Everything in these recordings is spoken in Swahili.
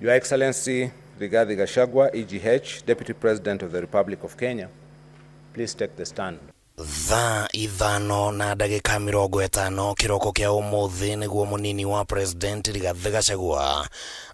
Your Excellency Rigathi Gachagua, EGH, Deputy President of the Republic of Kenya, please take the stand. Thaa ithano na ndagika 50 kiroko kia umuthi niguo munini wa President Rigathi Gachagua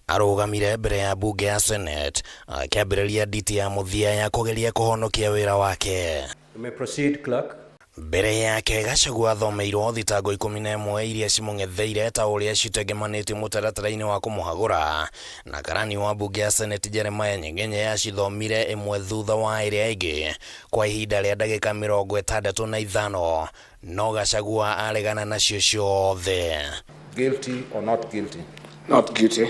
arugamire mbere ya bunge ya Senate akiambĩrĩria nditi ya muthia ya kugeria kuhonokia wira wake. You may proceed, clerk. Mbere yake Gachagua thomeirwo thitango 11 iria cimung'etheire ta uria citengemanĩtio mũtaratara-inĩ wa kumuhagura, na karani wa bunge ya Senate Jeremiah Nyegenye acithomire imwe thutha wa iria ingĩ kwa ihinda rĩa ndagĩka 65, no Gachagua aregana nacio ciothe. Guilty or not guilty? Not guilty.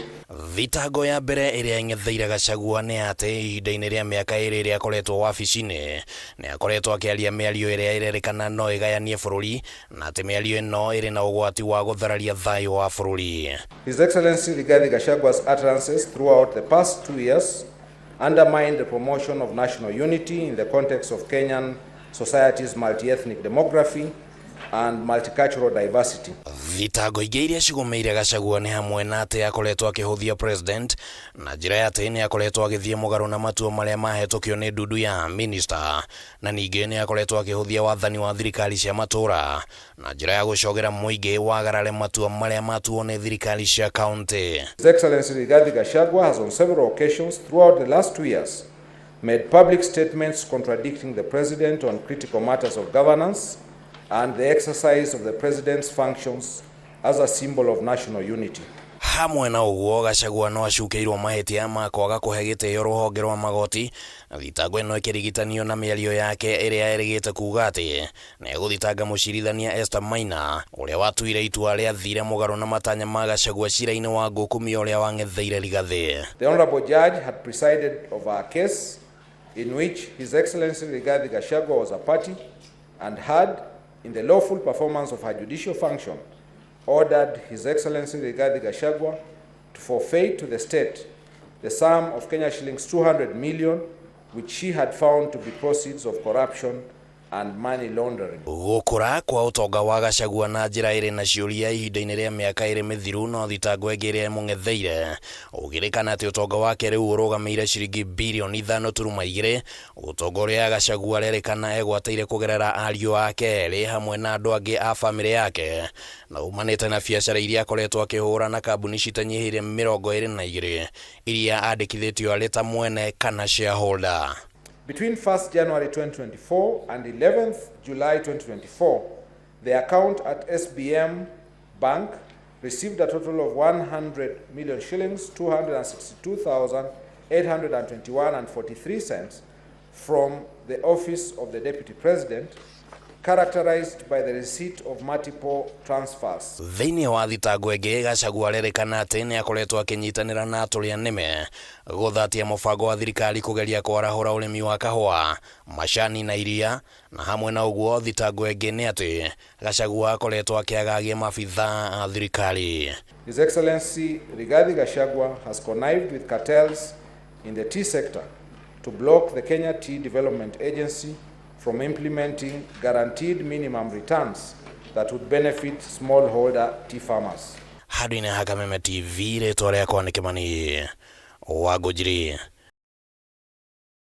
Thitango ya mbere iria ing'etheire Gachagua nĩ atĩ ihinda-inĩ rĩa mĩaka ĩrĩ ĩrĩa akoretwo wabici-inĩ nĩ akoretwo akĩaria mĩario ĩrĩa ĩrerĩkana no ĩgayanie bũrũri, na atĩ mĩario ĩno ĩrĩ na ũgwati wa gũthararia thayũ wa bũrũri. His Excellency Rigathi Gachagua's utterances throughout the past 2 years undermine the promotion of national unity in the context of Kenyan society's multi-ethnic demography and multicultural diversity. Thitango ingĩ iria cigũmĩire Gachagua nĩ hamwe na atĩ akoretwo akĩhũthia president na njĩra ya atĩ nĩ akoretwo agĩthiĩ mũgarũ na matua marĩa mahetũkio nĩ ndundu ya minister, na ningĩ nĩ akoretwo akĩhũthia wathani wa thirikari cia matũra na njĩra ya gũcogera mũingĩ wagarare matua marĩa matuo nĩ thirikari cia county. His Excellency Rigathi Gachagua has on several occasions throughout the last 2 years made public statements contradicting the president on critical matters of governance and the exercise of the president's functions as a symbol of national unity. Hamwe na ũguo Gachagua no acukĩirwo mahĩtia ma kwaga kũhe gĩtĩo rũhonge rwa magoti, na thitango ĩno ĩkĩrigitanio na mĩario yake ĩrĩa erĩgĩte kuuga atĩ nĩ egũthitanga mũcirithania Esther Maina ũrĩa watuire itua rĩa thire mũgarũ na matanya ma Gachagua cira-inĩ wa ngũkumia ũrĩa wang'etheire Rigathi. The Honorable Judge had presided over a case in which His Excellency Rigathi Gachagua was a party and had, in the lawful performance of her judicial function, ordered His Excellency Rigathi Gachagua to forfeit to the state the sum of Kenya shillings 200 million, which she had found to be proceeds of corruption and money laundering. Gũkũra kwa ũtonga wa Gachagua na njĩra ĩrĩ na ciũria ihinda-inĩ rĩa mĩaka ĩrĩ mĩthiru no thitango ĩngĩ ĩrĩa ĩmũng'etheire ũgĩrĩkana atĩ ũtonga wake rĩu ũrũgamĩire ciringi birioni 5.2, ũtonga ũrĩa Gachagua arerĩkana egwatĩire kũgerera ariũ ake erĩ hamwe na andũ angĩ a bamĩrĩ yake, na umanĩte na biacara iria akoretwo akĩhũra na kambuni citanyihĩire 22 iria andĩkithĩtio arĩ ta mwene kana shareholder. Between 1st January 2024 and 11th July 2024, the account at SBM Bank received a total of 100 million shillings, 262,821.43 cents from the Office of the Deputy President, characterized by the receipt of multiple transfers. Thĩinĩ wa thitango ĩngĩ Gachagua arerĩkana atĩ nĩ akoretwo akĩnyitanĩra na atũria nĩme gũthatia mũbango wa thirikari kũgeria kwarahũra ũrĩmi wa kahũa, macani na iria, na hamwe na ũguo thitango ĩngĩ nĩ atĩ Gachagua akoretwo akĩagagia maabitha a thirikari. His Excellency Rigathi Gachagua has connived with cartels in the tea sector to block the Kenya Tea Development Agency from implementing guaranteed minimum returns that would benefit smallholder tea farmers. Handũ-inĩ ha Kameme TV rĩtwa rĩakwa nĩ Kĩmani wa Ngũnjiri.